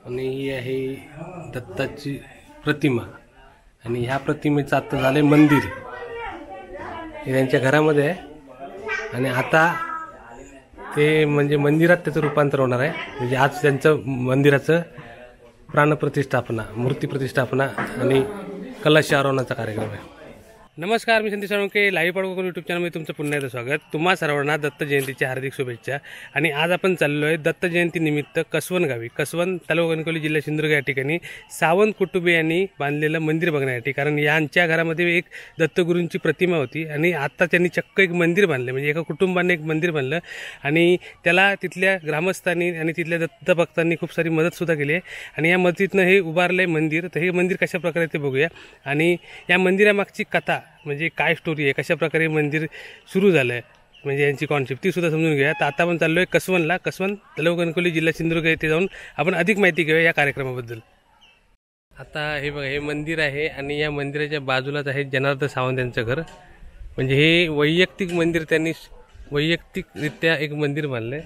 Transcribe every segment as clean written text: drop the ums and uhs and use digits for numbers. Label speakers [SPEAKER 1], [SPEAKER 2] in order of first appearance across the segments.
[SPEAKER 1] आणि ही आहे दत्ताची प्रतिमा आणि ह्या प्रतिमेचं आता झालंय मंदिर. हे त्यांच्या घरामध्ये आहे आणि आता ते म्हणजे मंदिरात त्याचं रूपांतर होणार आहे. म्हणजे आज त्यांचं मंदिराचं प्राणप्रतिष्ठापना, मूर्ती प्रतिष्ठापना आणि कलश आरोहणाचा कार्यक्रम आहे. नमस्कार, मी संदीप साळुंके. लाईव्ह पडकोन यूट्यूब चॅनलमध्ये तुमचं पुन्हा एकदा स्वागत. तुम्हा सर्वांना दत्त जयंतीच्या हार्दिक शुभेच्छा. आणि आज आपण चाललो आहे दत्त जयंती निमित्त कसवन गावी. कसवन तालुका कणकवली जिल्हा सिंधुदुर्ग या ठिकाणी सावंत कुटुंबियांनी बांधलेलं मंदिर बघण्यासाठी. कारण यांच्या घरामध्ये एक दत्तगुरूंची प्रतिमा होती आणि आता त्यांनी चक्क एक मंदिर बांधलं. म्हणजे एका कुटुंबाने एक मंदिर बांधलं आणि त्याला तिथल्या ग्रामस्थांनी आणि तिथल्या दत्तभक्तांनी खूप सारी मदतसुद्धा केली आहे. आणि या मदतीतनं हे उभारलं आहे मंदिर. तर हे मंदिर कशा प्रकारे ते बघूया आणि या मंदिरामागची कथा म्हणजे काय स्टोरी आहे, कशा प्रकारे मंदिर सुरू झालं आहे, म्हणजे यांची कॉन्सेप्ट ती सुद्धा समजून घेऊया. तर आता आपण चाललो आहे कसवनला. कसवन तालुका कणकवली जिल्हा सिंधुदुर्ग येथे जाऊन आपण अधिक माहिती घेऊया या कार्यक्रमाबद्दल. आता हे बघा, हे मंदिर आहे आणि या मंदिराच्या बाजूलाच आहे जनार्दन सावंत यांचं घर. म्हणजे हे वैयक्तिक मंदिर, त्यांनी वैयक्तिकरित्या एक मंदिर बांधलं आहे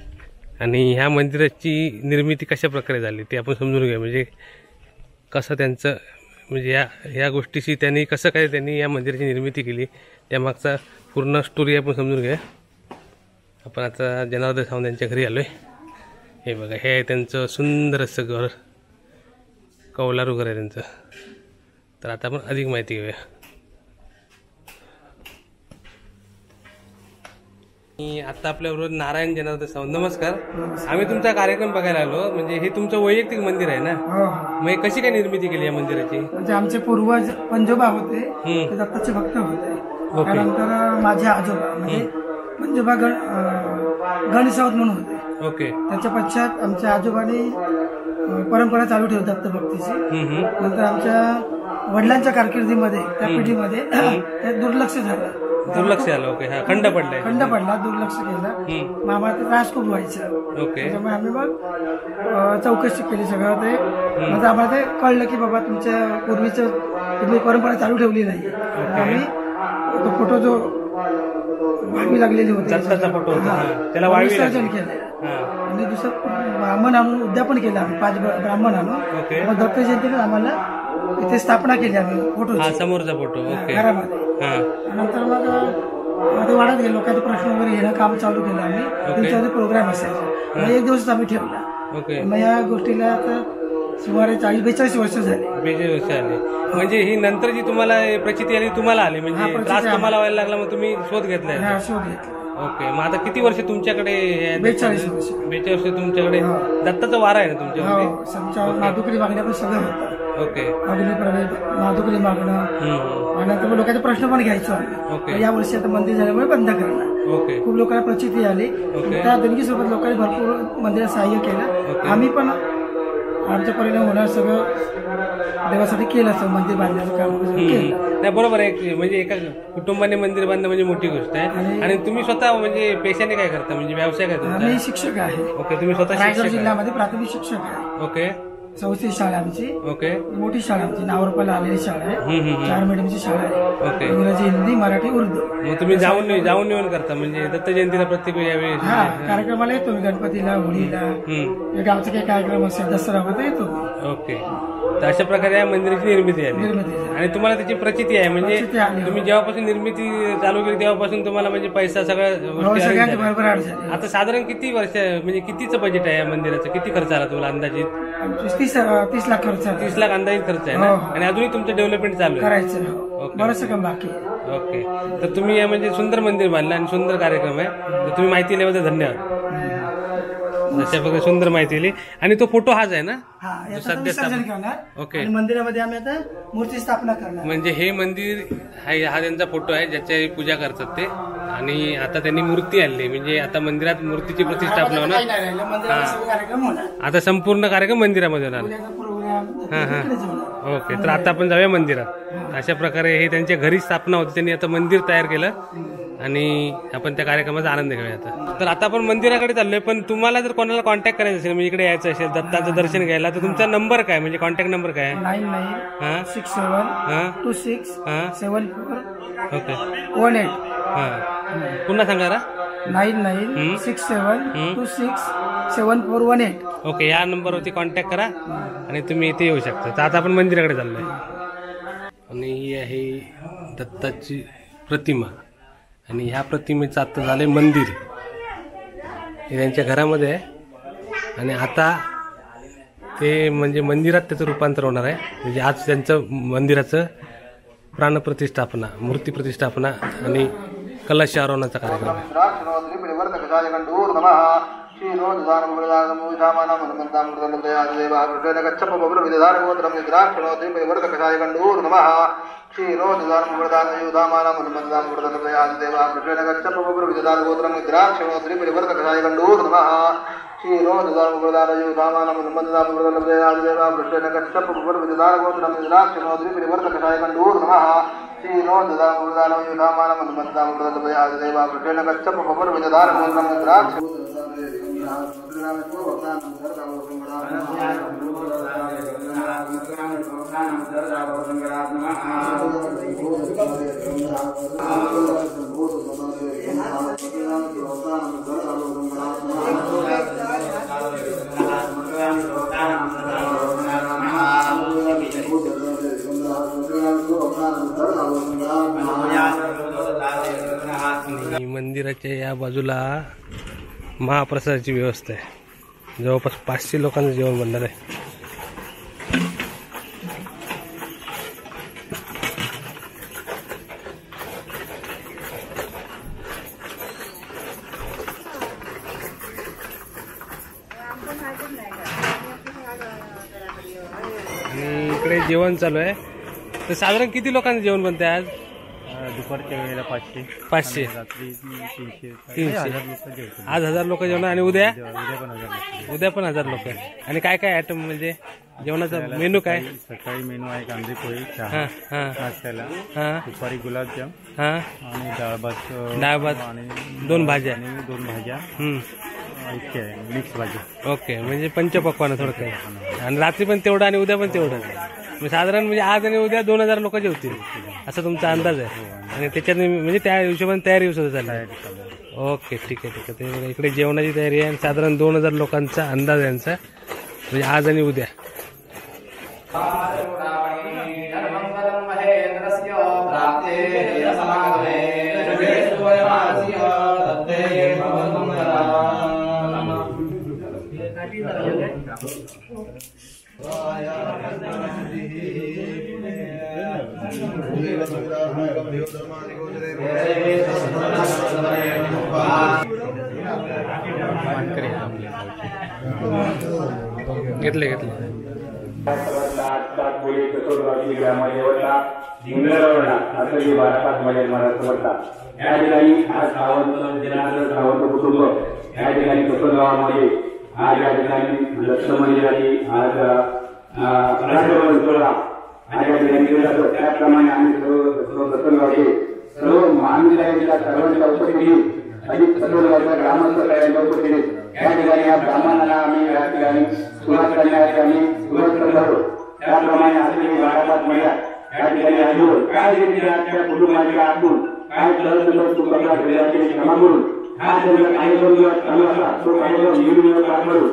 [SPEAKER 1] आणि ह्या मंदिराची निर्मिती कशा प्रकारे झाली ते आपण समजून घेऊया. म्हणजे कसं त्यांचं म्हणजे ह्या गोष्टीशी त्यांनी कसं काय त्यांनी या मंदिराची निर्मिती केली त्यामागचा पूर्ण स्टोरी आपण समजून घ्या. आपण आता जनार्दन सावंत यांच्या घरी आलो आहे. हे बघा, हे आहे त्यांचं सुंदर असं घर, कौलारू घर आहे त्यांचं. तर आता आपण अधिक माहिती घेऊया. आता आपल्याबरोबर नारायण जनार्दन सावंत. नमस्कार. आम्ही तुमचा कार्यक्रम बघायला आलो. म्हणजे हे तुमचं वैयक्तिक मंदिर आहे ना? मग कशी काय निर्मिती केली या मंदिराची?
[SPEAKER 2] म्हणजे आमचे पूर्वज पंजोबा होते, ते दत्ताचे भक्त होते. त्यानंतर माझे आजोबा म्हणजे पंजोबा गण सावंत म्हणून होते.
[SPEAKER 1] ओके.
[SPEAKER 2] त्याच्या पश्चात आमच्या आजोबांनी परंपरा चालू ठेवली दत्त भक्तीची. नंतर आमच्या वडिलांच्या कारकिर्दीमध्ये त्या पिढीमध्ये दुर्लक्ष झालं.
[SPEAKER 1] ओके. हा, खंड पडला, दुर्लक्ष केलं. मग आम्हाला ते त्रास खूप व्हायचा. ओके. त्याच्यामुळे आम्ही मग चौकशी केली सगळं ते. म्हणजे आम्हाला ते कळलं की बाबा तुमच्या पूर्वीचं तुम्ही परंपरा चालू ठेवली नाही. आम्ही तो फोटो जो वाळवी लागलेली होती त्याला विसर्जन केलं आणि दुसरं ब्राह्मण आणून उद्यापन केलं आम्ही. 5 ब्राह्मण आणून मग दत्त जयंतीला आम्हाला इथे स्थापना केली आम्ही फोटो, समोरचा फोटो घरामध्ये. नंतर मग ते वाढत गेलो, लोकांचे प्रश्न वगैरे येणं काम चालू केलं आम्ही. त्यांच्यामध्ये प्रोग्राम असायचा. मग एक दिवस आम्ही ठेवला. मग या गोष्टीला आता सुमारे 40-42 वर्ष झाले. 42 वर्ष आले. म्हणजे ही नंतर जी तुम्हाला प्रचिती आली तुम्हाला आली, म्हणजे त्रास तुम्हाला व्हायला लागला, मग तुम्ही शोध घेतलाय?
[SPEAKER 2] शोध घेतला.
[SPEAKER 1] ओके. मग आता किती वर्ष तुमच्याकडे?
[SPEAKER 2] 42 वर्ष.
[SPEAKER 1] 42 वर्ष तुमच्याकडे दत्ताचा वारा आहे ना तुमच्याकडे?
[SPEAKER 2] माधुकरी मागण्या पण सगळं होतं.
[SPEAKER 1] ओके.
[SPEAKER 2] माधुकरी मागणं आणि नंतर लोकांचे प्रश्न पण घ्यायचो. या वर्षी आता मंदिर झाल्यामुळे बंद करणार.
[SPEAKER 1] ओके.
[SPEAKER 2] खूप लोकांना प्रचिती आली. त्या देणगीसोबत लोकांनी भरपूर मंदिरात सहाय्य केलं. आम्ही पण आमच्या परिणाम होणार सगळं देवासाठी केलं, मंदिर बांधण्याचं काम केलं.
[SPEAKER 1] नाही, बरोबर आहे. म्हणजे एका कुटुंबाने मंदिर बांधणं म्हणजे मोठी गोष्ट आहे. आणि तुम्ही स्वतः म्हणजे पेशाने काय करता, म्हणजे व्यवसाय काय तुमचा?
[SPEAKER 2] मी शिक्षक आहे.
[SPEAKER 1] ओके. तुम्ही स्वतः
[SPEAKER 2] रायगड जिल्ह्यामध्ये प्राथमिक शिक्षक आहे.
[SPEAKER 1] ओके.
[SPEAKER 2] 34 शाळा आमची.
[SPEAKER 1] ओके.
[SPEAKER 2] मोठी शाळा आमची, नावरपाला आलेली शाळा आहे. 4 मीडियमची शाळा आहे.
[SPEAKER 1] ओके.
[SPEAKER 2] इंग्रजी, हिंदी, मराठी, उर्दू.
[SPEAKER 1] मग तुम्ही जाऊन येऊन करता म्हणजे दत्त जयंतीला प्रत्येक यावेळी?
[SPEAKER 2] हा, कार्यक्रमाला येतो मी. गणपतीला, होळीला, गावचा काही कार्यक्रम असेल, दसरा वगैरे येतो.
[SPEAKER 1] ओके. तर अशा प्रकारे या मंदिराची निर्मिती झाली आणि तुम्हाला त्याची प्रचिती आहे. म्हणजे तुम्ही जेव्हापासून निर्मिती चालू केली तेव्हापासून तुम्हाला म्हणजे पैसा सगळ्या
[SPEAKER 2] बरोबर.
[SPEAKER 1] आता साधारण किती वर्ष म्हणजे कितीचं बजेट आहे या मंदिराचं? किती खर्च आला तुम्हाला अंदाजित?
[SPEAKER 2] 30 लाख खर्च.
[SPEAKER 1] 30 लाख अंदाजित खर्च आहे ना? आणि अजूनही तुमचं डेव्हलपमेंट चालू आहे?
[SPEAKER 2] करायचं, बरंच काम बाकी.
[SPEAKER 1] ओके. तर तुम्ही या म्हणजे सुंदर मंदिर बांधलं आणि सुंदर कार्यक्रम आहे. तर तुम्ही माहिती दिल्याबद्दल धन्यवाद. अशा प्रकारे सुंदर माहिती दिली. आणि तो फोटो हाच आहे ना?
[SPEAKER 2] ओके. मंदिरामध्ये आम्ही आता मूर्ती स्थापना करणार.
[SPEAKER 1] म्हणजे हे मंदिर हा त्यांचा फोटो आहे ज्याची पूजा करतात ते. आणि आता त्यांनी मूर्ती आणली, म्हणजे आता मंदिरात मूर्तीची प्रतिष्ठापना होणार. आता संपूर्ण कार्यक्रम मंदिरामध्ये होणार. ओके. तर आता आपण जाऊया मंदिरात. अशा प्रकारे हे त्यांच्या घरी स्थापना होती, त्यांनी आता मंदिर तयार केलं आणि आपण त्या कार्यक्रमाचा आनंद घेऊया. आता तर आता आपण मंदिराकडे चाललोय. पण तुम्हाला जर कोणाला कॉन्टॅक्ट करायचं असेल, म्हणजे इकडे यायचं असेल दत्ताचं दर्शन घ्यायला, तर तुमचा नंबर काय, म्हणजे कॉन्टॅक्ट नंबर काय?
[SPEAKER 2] 9967267418.
[SPEAKER 1] पुन्हा सांगा.
[SPEAKER 2] 9967267418. 7418.
[SPEAKER 1] ओके, या नंबरवरती कॉन्टॅक्ट करा आणि तुम्ही इथे येऊ शकता. तर आता आपण मंदिराकडे चाललोय आणि ही आहे दत्ताची प्रतिमा आणि ह्या प्रतिमेचं आता झालंय मंदिर. हे त्यांच्या घरामध्ये आहे आणि आता ते म्हणजे मंदिरात त्याचं रूपांतर होणार आहे. म्हणजे आज त्यांचं मंदिराचं प्राणप्रतिष्ठापना, मूर्ती प्रतिष्ठापना आणि कलश आरोहणाचा कार्यक्रम आहे. मंदिराच्या या बाजूला महाप्रसादाची व्यवस्था आहे. जवळपास 500 लोकांचं जेवण बनणार आहे. आणि इकडे जेवण चालू आहे. तर साधारण किती लोकांचं जेवण बनतंय आज?
[SPEAKER 3] दुपारच्या वेळेला
[SPEAKER 1] 500
[SPEAKER 3] रात्री 300
[SPEAKER 1] 300. आज 1000 लोक जेवण आणि उद्या पण 1000 लोक. आणि काय काय आयटम म्हणजे जेवणाचा मेनू काय?
[SPEAKER 3] सकाळी मेनू आहे कांदे पोळी, चहा नाश्त्याला, दुपारी गुलाबजाम आणि डाळ भात आणि 2 भाज्या आणि 2 भाज्या इतके आहे, मिक्स भाजी.
[SPEAKER 1] ओके, म्हणजे पंचपक्वान थोडक्यात. आणि रात्री पण तेवढं आणि उद्या पण तेवढं. साधारण म्हणजे आज आणि उद्या 2000 लोक जेवतील असा तुमचा अंदाज आहे. आणि त्याच्यात म्हणजे त्या हिशोबाने तयारी सुद्धा चालली. ओके, ठीक आहे. ते इकडे जेवणाची तयारी आहे आणि साधारण 2000 लोकांचा अंदाज आहे यांचा, म्हणजे आज आणि उद्या. घेतले
[SPEAKER 4] या ठिकाणी आज सावंत कुटुंब या ठिकाणी कोपरगावामध्ये आज या ठिकाणी दत्त मंदिराची आज आज या ठिकाणी केलं जातं. त्याप्रमाणे आम्ही सर्व कोपरगावचे सर्व महाविद्यालयाच्या सर्वांच्या उपस्थिती अधिक कोपरगावच्या ग्रामस्थ सगळ्यांच्या उपस्थितीत या ठिकाणी या ब्राह्मणांना आम्ही या ठिकाणी सुरुवात करण्यासाठी आम्ही सुरुवात करत आहोत. त्याप्रमाणे आजही बारापात महिला या ठिकाणी आजून काय त्या कुटुंबाच्या आतून काय तुमच्या क्षमा करून हा त्यांचा कार्यक्रम चालू असला तो कार्यक्रम निवडून पार करून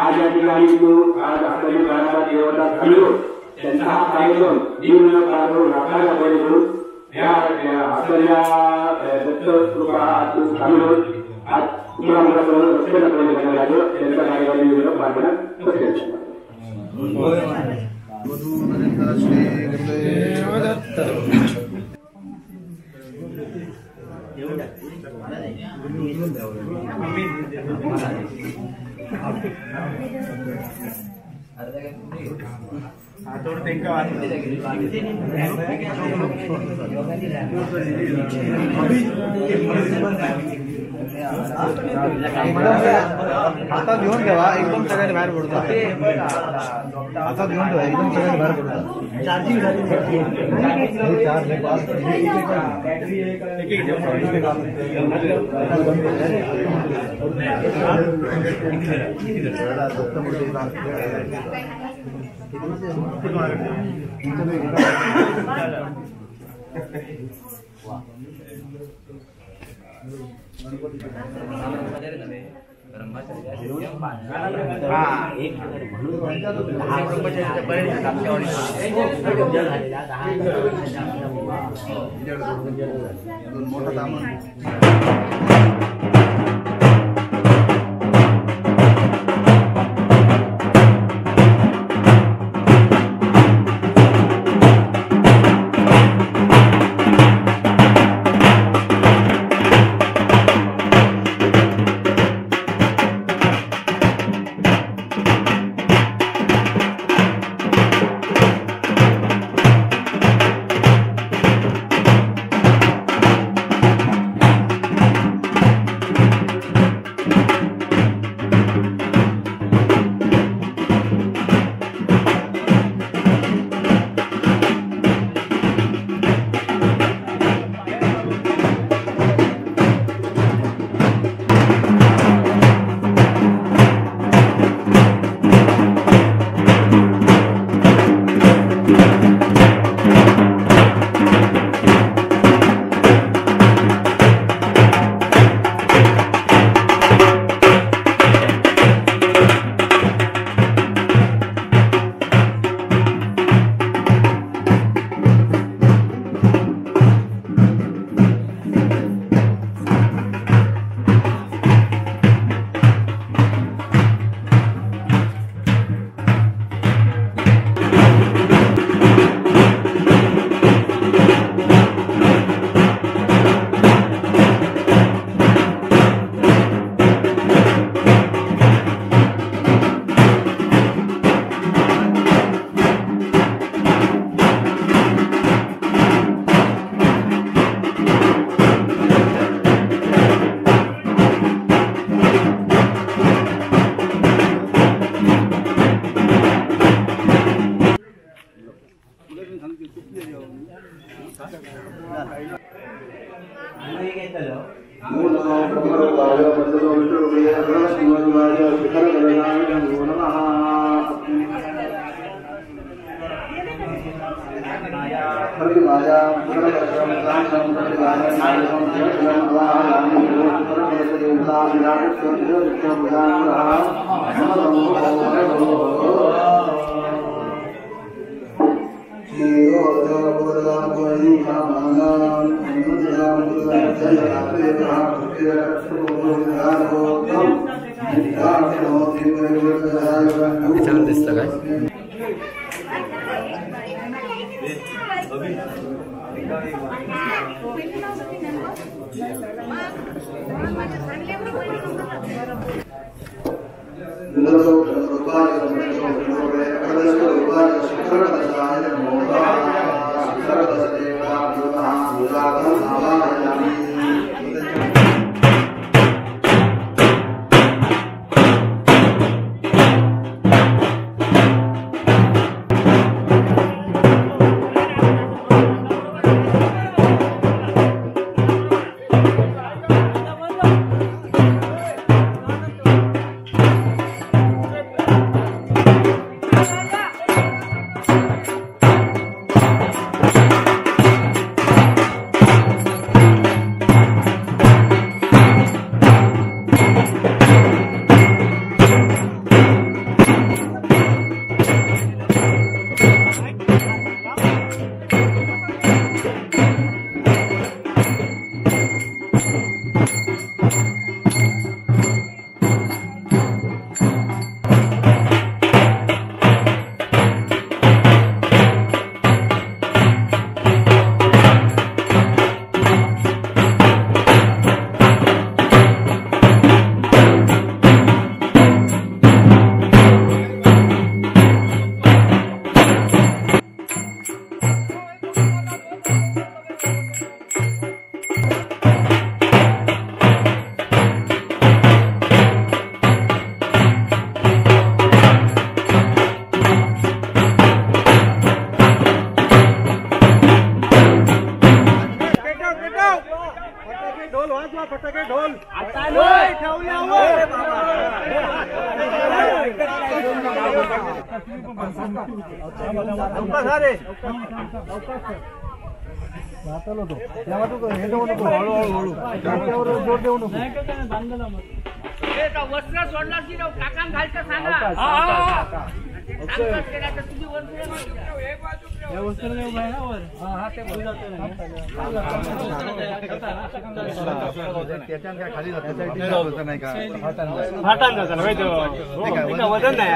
[SPEAKER 4] आज या ठिकाणी आज आपल्याला बारापात देवता थांबलो त्यांचा हा कार्यक्रम निवडून पार करून आपल्याला पाहिजे करून या आपल्या दत्त कृपा थांबलो आज तुम्हाला रस्त्याला प्रयत्न लागलं त्यांचा कार्यक्रम निवडून पार करण्यात
[SPEAKER 3] आता घेऊन ठेवा एकदम सगळ्यांनी बाहेर पडतो. आता घेऊन ठेवा एकदम सगळ्यांनी बाहेर पडतो. चार्जिंग
[SPEAKER 2] जोर देऊ नको
[SPEAKER 5] वस्त्र सोडला की काकान घालतं सांगा वजन नाही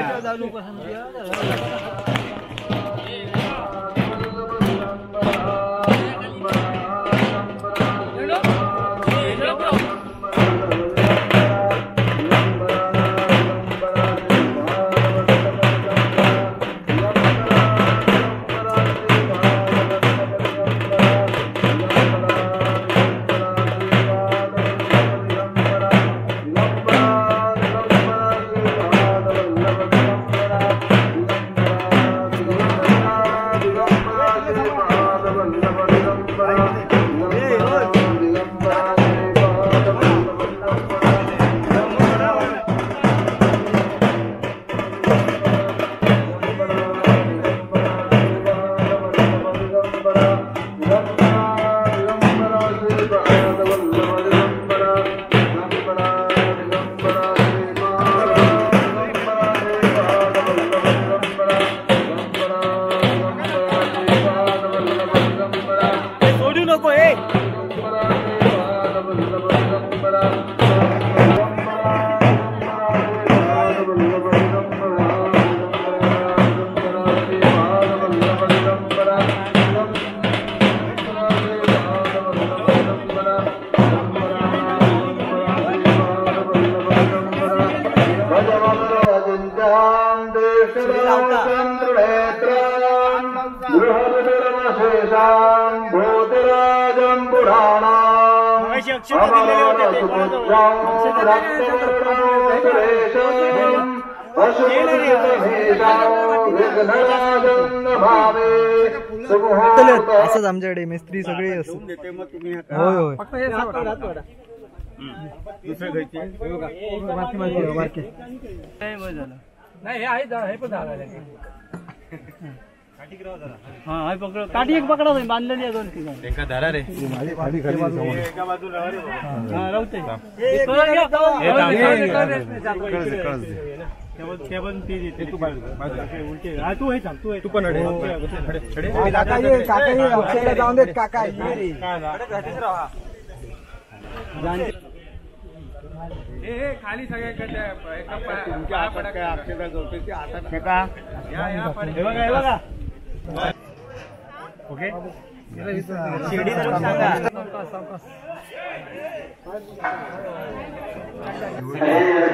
[SPEAKER 6] असंच आमच्याकडे मिस्त्री सगळे असतात. होय होय
[SPEAKER 2] काठी एक पकडा बांधलेली आहे 2 ठिकाणी
[SPEAKER 3] एका धारा रे
[SPEAKER 2] एका बाजूला तू पण
[SPEAKER 6] जाऊन देत काका
[SPEAKER 5] खाली सगळ्याकडे
[SPEAKER 3] ओके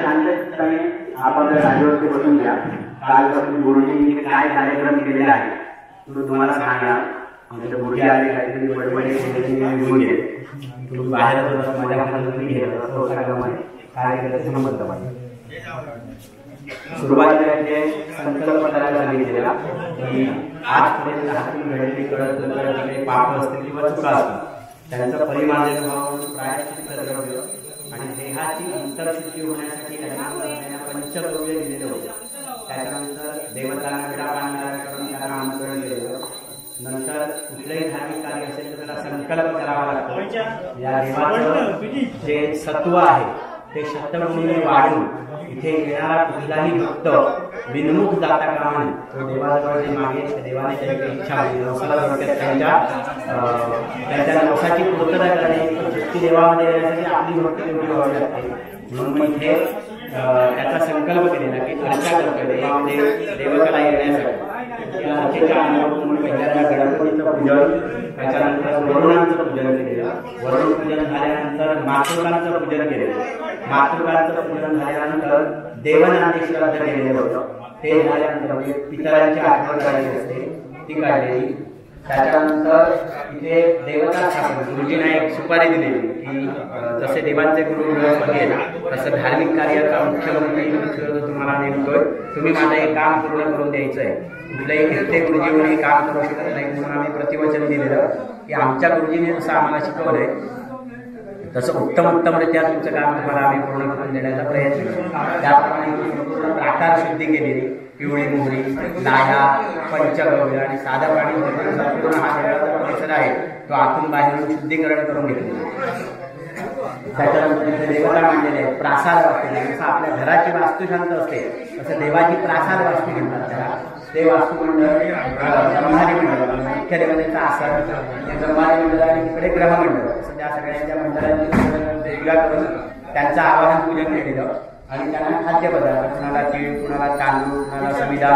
[SPEAKER 4] शांतपणे आपण राजवरती बसून घ्या. कालपासून गुरुजींनी काय कार्यक्रम केलेला आहे तो तुम्हाला सांगणार. म्हणजे गुरुजी आले काहीतरी बडबडी तुम्ही बाहेर माझ्या मनात घेत असं काय केलं संबंध पाहिजे. सुरुवातीला जे संकल्प करायला सांगितलेला की आजपर्यंत हातून घडलेली कळत पाप असतील किंवा चुका असतील त्यांचं परिमार्जन व्हावं प्रायश्चित्त द्रव्य आणि देहाची अंतरशुद्धी होण्यासाठी त्यांना पंचद्रव्य दिलेलं होतं. त्याच्यानंतर देवतांना विडापांना करून त्यांना आमंत्रण दिलेलं. नंतर कुठलंही धार्मिक कार्य असेल तर त्याला संकल्प करावा लागतो. या देवाचं जे सत्व आहे ते शतगुणीने वाढून इथे येणारा कुठलाही भक्त विनमुख जाता कामा नये. तो देवाजवळ जे मागे देवाने ज्या इच्छा त्यांच्या नवसाची पूर्तता करणे शक्ती देवामध्ये येण्यासाठी आपली भक्ती एवढी व्हावी लागते. म्हणून मग हे त्याचा संकल्प केलेला की खर्चा करतोय देवामध्ये देवताला येण्यासाठी. पहिल्यांदा गणपतीचं पूजन, त्याच्यानंतर वरुणांचं पूजन केलेलं. वरुण पूजन झाल्यानंतर मातृकांचं पूजन केलेलं. मातृकांचं पूजन झाल्यानंतर देवनांनी श्राद्ध केलेलं होतं. ते झाल्यानंतर पितरांची आठवण करायची असते ती काढलेली. त्याच्यानंतर इथे देवता स्थापन गुरुजींना एक सुपारी दिलेली की जसे देवांचे गुरु बृहस्पती आहेत तसं धार्मिक कार्याचा मुख्यमंत्री तुम्हाला नेमतोय. तुम्ही माझं एक काम पूर्ण करून द्यायचं आहे. कुठल्याही कीर्ते गुरुजी म्हणून काम करू शकत नाही म्हणून आम्ही प्रतिवचन दिलेलं की आमच्या गुरुजीने जसं आम्हाला शिकवलंय तसं उत्तमरित्या तुमचं काम तुम्हाला आम्ही पूर्ण करून देण्याचा प्रयत्न करू. त्याप्रमाणे संपूर्ण प्राकार शुद्धी केलेली. पिवळी मोहरी, लाह्या, पंचगव्य आणि साधं पाणी संपूर्ण हा देवाचा परिसर आहे तो आतून बाहेरून शुद्धीकरण करून घेतलेला. त्याच्यानंतर इथे देवता मांडलेले आहेत, प्रासाद वास्तू. जसं आपल्या घराची वास्तुशांत असते तसं देवाची प्रासाद वास्तू म्हणतात त्याला. ते वास्तुमंडळ ब्रह्मादी मंडळ, मुख्य देवतेचा आसन, ब्रह्मादी मंडळ आणि इकडे ग्रहमंडळ, असं त्या सगळ्यांच्या मंडळांची वेगळा करून त्यांचं आवाहन पूजन केलेलं. आणि त्यांना खाद्यपदार्थ, कुणाला तीळ, कुणाला तांदूळ, कुणाला समिधा,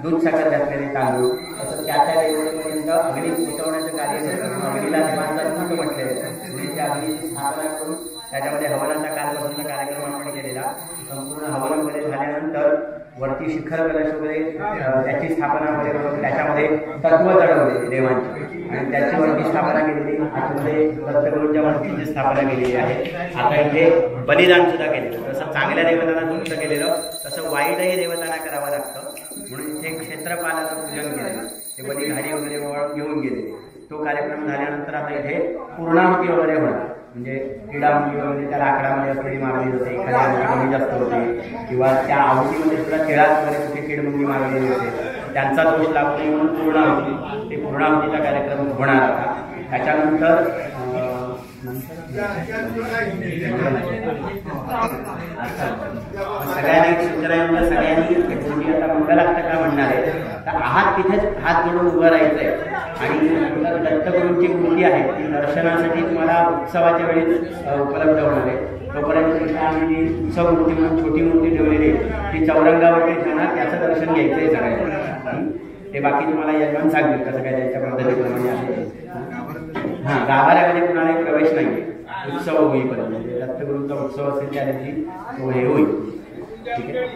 [SPEAKER 4] दूध साखर घातलेले तांदूळ, असं त्या देवतेपर्यंत अग्नी पोचवण्याचं कार्य करतात. अग्नीला देवांचा दूध म्हटले म्हणजे त्या अग्नीची स्थापना करून त्याच्यामध्ये हवनाचा कालपासूनचा कार्यक्रम आपण केलेला. संपूर्ण हवन वगैरे झाल्यानंतर वरती शिखर कलश वगैरे त्याची स्थापना वगैरे करून त्याच्यामध्ये तत्व चढवले देवांची आणि त्याची वरती स्थापना केलेली. आतमध्ये दत्तगुरूंच्या वरतीची स्थापना केलेली आहे. आता इथे बलिदान सुद्धा केलेलं. जसं चांगल्या देवतांना तुमचं केलेलं तसं वाईटही देवतांना करावं लागतं, म्हणून इथे क्षेत्रपालाचं पूजन केलेलं. ते बलिधारी वगैरे घेऊन गेले. तो कार्यक्रम झाल्यानंतर आता इथे पूर्णाहुती वगैरे होणार. म्हणजे क्रीडामुली वगैरे त्या लाकडामध्ये असलेली मारली जाते, एखादी आहुती कमी जास्त होते किंवा त्या आहुतीमध्ये सुद्धा खेळात वगैरे कुठे किडमुंगी मारलेली होते, त्यांचा दोष लागू नये म्हणून पूर्णाहुती, ते पूर्णाहुतीचा कार्यक्रम होणार. आता त्याच्यानंतर सगळ्यांनी सुंदरायला सगळ्यांनी आता मंगलाष्टका म्हणणार आहे. तर हात तिथेच हात जोडून उभं राहायचंय आणि नंतर दत्तगुरूंची मूर्ती आहे ती दर्शनासाठी तुम्हाला उत्सवाच्या वेळी उपलब्ध होणार आहे. तोपर्यंत आम्ही ती उत्सव मूर्ती म्हणून छोटी मूर्ती ठेवलेली ती चौरंगावरती ठेवणार, त्याचं दर्शन घ्यायचंय सगळ्यांना. ते बाकी तुम्हाला यजमान सांगतील कसं काय त्याच्या पद्धतीप्रमाणे आहे. हां, गाभाऱ्यामध्ये कुणालाही प्रवेश नाही उत्सव होईपर्यंत. म्हणजे दत्तगुरूंचा उत्सव असेल त्या दिवशी तो हे होईल. ठीक आहे,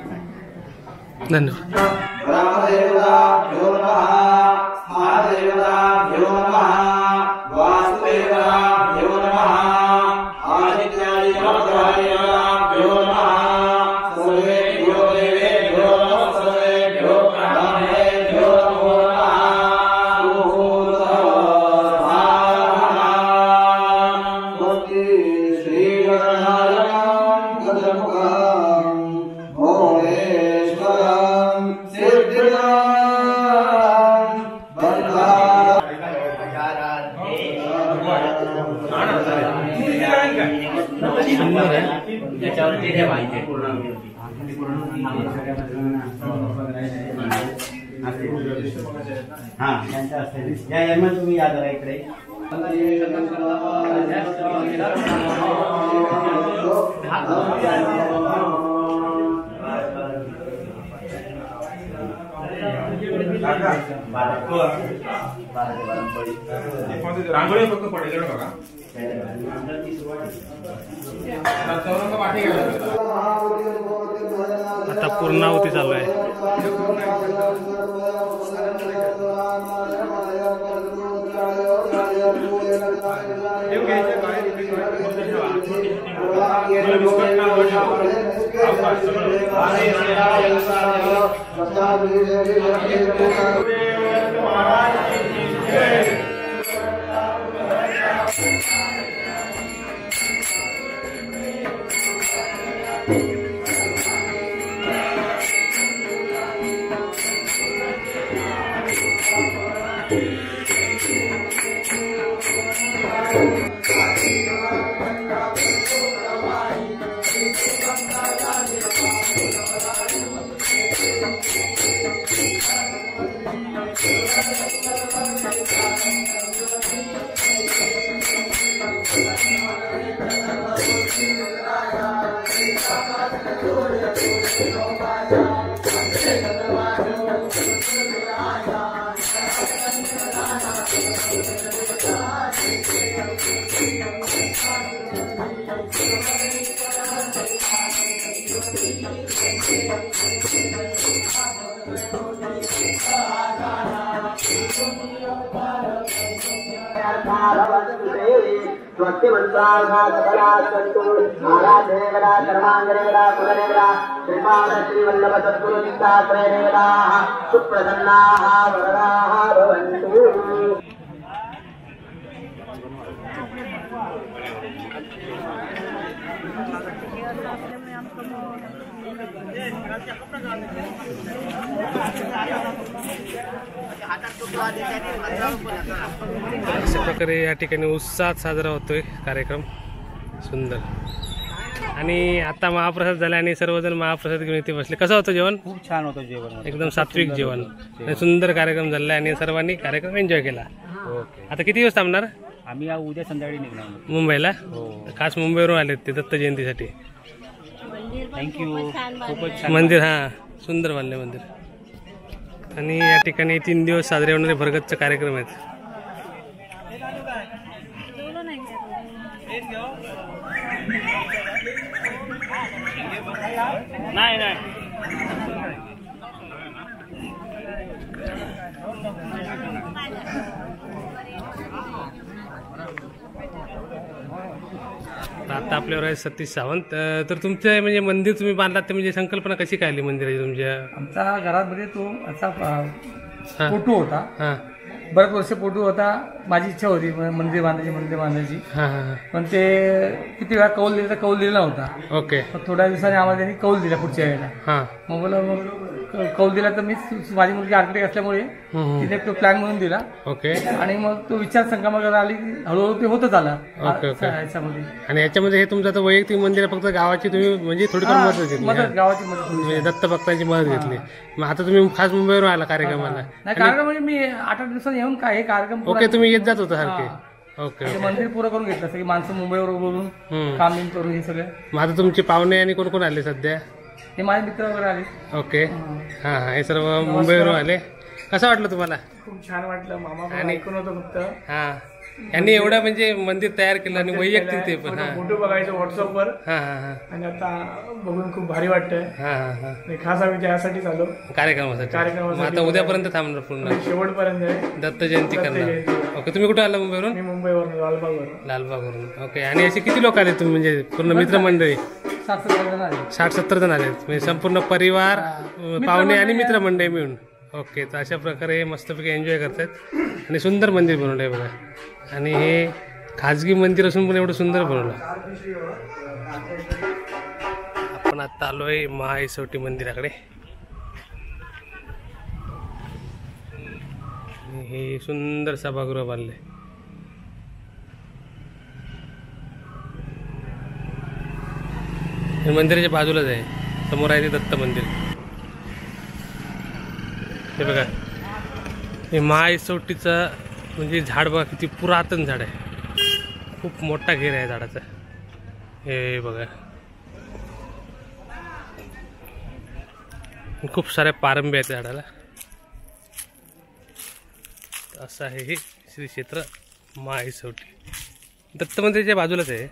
[SPEAKER 4] या यजमान तुम्ही या जरा इकडे.
[SPEAKER 5] रांगोळी फक्त पडेल बघा.
[SPEAKER 1] आता पूर्णाहुती चालू आहे. अशा प्रकारे या ठिकाणी उत्साहात साजरा होतोय कार्यक्रम. सुंदर. आणि आता महाप्रसाद झाला आणि सर्वजण महाप्रसाद घेऊन इथे बसले. कसं होतं जेवण?
[SPEAKER 3] खूप छान होतं जेवण.
[SPEAKER 1] एकदम सात्विक जेवण आणि सुंदर कार्यक्रम झाला आणि सर्वांनी कार्यक्रम एन्जॉय केला.
[SPEAKER 3] ओके.
[SPEAKER 1] आता किती दिवस थांबणार?
[SPEAKER 3] आम्ही उद्या संध्याकाळी निघणार.
[SPEAKER 1] मुंबईला?
[SPEAKER 3] हो.
[SPEAKER 1] खास मुंबईवरून आले ते दत्त जयंतीसाठी.
[SPEAKER 3] थँक्यू. खूपच छान
[SPEAKER 1] मंदिर हा सुंदर बांधले मंदिर. आणि या ठिकाणी 3 दिवस साजरे होणारे भरगतचे कार्यक्रम आहेत.
[SPEAKER 3] नाही नाही.
[SPEAKER 1] आता आपल्यावर आहे सतीश सावंत. तर तुमचं म्हणजे मंदिर तुम्ही बांधलात ते म्हणजे संकल्पना कशी काय आली मंदिराची तुमच्या?
[SPEAKER 2] आमचा घरामध्ये तो असा
[SPEAKER 1] हा.
[SPEAKER 2] फोटो होता.
[SPEAKER 1] हां
[SPEAKER 2] बरेच वर्ष फोटो होता. माझी इच्छा होती मंदिर बांधायची.
[SPEAKER 1] हां हां.
[SPEAKER 2] पण ते किती वेळा कौल दिला तर कौल दिला नव्हता.
[SPEAKER 1] ओके.
[SPEAKER 2] पण थोड्या दिवसांनी आम्हाला त्यांनी कौल दिला पुढच्या वेळेला.
[SPEAKER 1] हां.
[SPEAKER 2] मग मला कौल दिला तर मी माझी मुलगी आर्किटेक्ट असल्यामुळे तिने तो प्लॅन म्हणून दिला.
[SPEAKER 1] ओके.
[SPEAKER 2] आणि मग तो विचार संगमाकडे आली की हळूहळू ते होतच आला.
[SPEAKER 1] Okay, okay.
[SPEAKER 2] याच्यामध्ये
[SPEAKER 1] आणि याच्यामध्ये हे तुमचं आता वैयक्तिक मंदिर आहे, फक्त गावाची तुम्ही म्हणजे थोडीफार मदत घेतली.
[SPEAKER 2] मदत गावाची मदत
[SPEAKER 1] म्हणजे दत्त भक्तांची मदत घेतली. मग आता तुम्ही खास मुंबईवरून आला कार्यक्रमाला?
[SPEAKER 2] नाही. कार्यक्रम म्हणजे मी 8-8 दिवसांनी येऊन काय हे कार्यक्रम
[SPEAKER 1] ओके. तुम्ही येत जात होता सारखे? ओके.
[SPEAKER 2] ते मंदिर पुरं करून घेतलं. सगळी माणसं मुंबईवर बोलून काम बिम करून हे सगळं.
[SPEAKER 1] मग आता तुमचे पाहुणे आणि कोण कोण आले सध्या?
[SPEAKER 2] हे माझे मित्र वगैरे आले.
[SPEAKER 1] ओके. हां हां. हे सर्व मुंबईवरून आले. कसं वाटलं तुम्हाला?
[SPEAKER 2] खूप छान वाटलं. मामा पण ऐकून होतं फक्त.
[SPEAKER 1] हां. यांनी एवढं म्हणजे मंदिर तयार केलं आणि वैयक्तिक ते पण. हां
[SPEAKER 2] फोटो बघायचे व्हॉट्सअपवर.
[SPEAKER 1] हां हां हां.
[SPEAKER 2] आणि आता बघून खूप भारी वाटतंय.
[SPEAKER 1] हां हां हां.
[SPEAKER 2] आणि खास आम्ही त्यासाठीच आलो
[SPEAKER 1] कार्यक्रमासाठी. मग आता उद्यापर्यंत थांबणार पूर्ण
[SPEAKER 2] शेवटपर्यंत आहे.
[SPEAKER 1] दत्त जयंती करणार? ओके. तुम्ही कुठे आला मुंबईवरून?
[SPEAKER 2] मी मुंबईवरून लालबागवरून.
[SPEAKER 1] लालबागवरून. ओके. आणि असे किती लोक आले तुम्ही म्हणजे पूर्ण मित्रमंडळी?
[SPEAKER 2] 60-70 जण आले.
[SPEAKER 1] 60-70 जण आले म्हणजे संपूर्ण परिवार, पाहुणे आणि मित्रमंडळी मिळून. ओके. तर अशा प्रकारे मस्तपैकी एन्जॉय करतात आणि सुंदर मंदिर बनवलं आहे बघा. आणि हे खाजगी मंदिर असून पण एवढं सुंदर बनवलं. आपण आता आलोय महाईसवटी मंदिराकडे. हे सुंदर सभागृह बांधले. हे मंदिराच्या बाजूलाच आहे. समोर आहे ते दत्त मंदिर. हे बघा. हे महाईसवटीचं म्हणजे झाड बघा किती पुरातन झाड आहे. खूप मोठा घेर आहे झाडाचा. हे बघा. खूप साऱ्या पारंब्या आहेत झाडाला. असं आहे हे श्री क्षेत्र महाईसवटी. दत्त मंदिराच्या बाजूलाच आहे.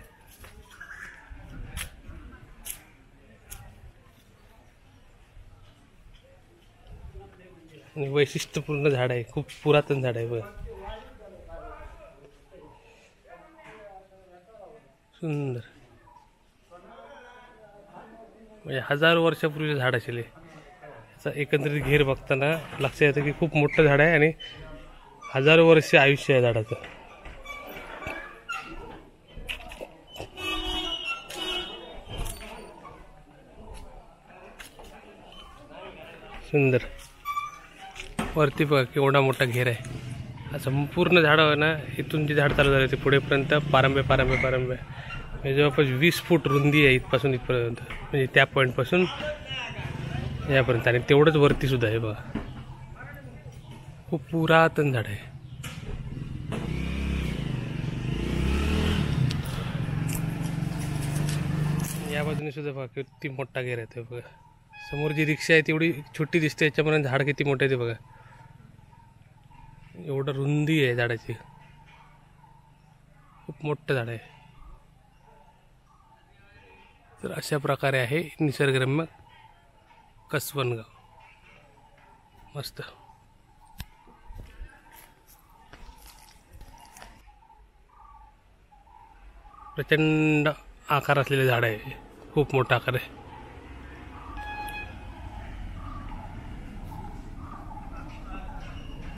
[SPEAKER 1] आणि वैशिष्ट्यपूर्ण झाड आहे. खूप पुरातन झाड आहे बघा. सुंदर म्हणजे हजारो वर्षापूर्वीचं झाड असेल. याचा एकंदरीत घेर बघताना लक्षात येतं की खूप मोठं झाड आहे आणि हजारो वर्ष आयुष्य आहे झाडाचं. सुंदर. वरती बघा केवढा मोठा घेर आहे. संपूर्ण झाडं ना इथून जे झाड चालू झाले ते पुढेपर्यंत पारंब्या म्हणजे जवळपास 20 फूट रुंदी आहे इथपासून इथपर्यंत. म्हणजे त्या पॉईंटपासून यापर्यंत. आणि तेवढंच वरती सुद्धा आहे बघा. खूप पुरातन झाड आहे. या बाजूने सुद्धा बघा किती मोठा घेर आहे बघा. समोर जी रिक्षा आहे तेवढी छोटी दिसते. याच्यापर्यंत झाड किती मोठे आहे ते बघा. एवढं रुंदी आहे झाडाची. खूप मोठं झाड आहे. तर अशा प्रकारे आहे निसर्गरम्य कसवनगाव. मस्त. प्रचंड आकार असलेले झाड आहे. खूप मोठा आकार आहे.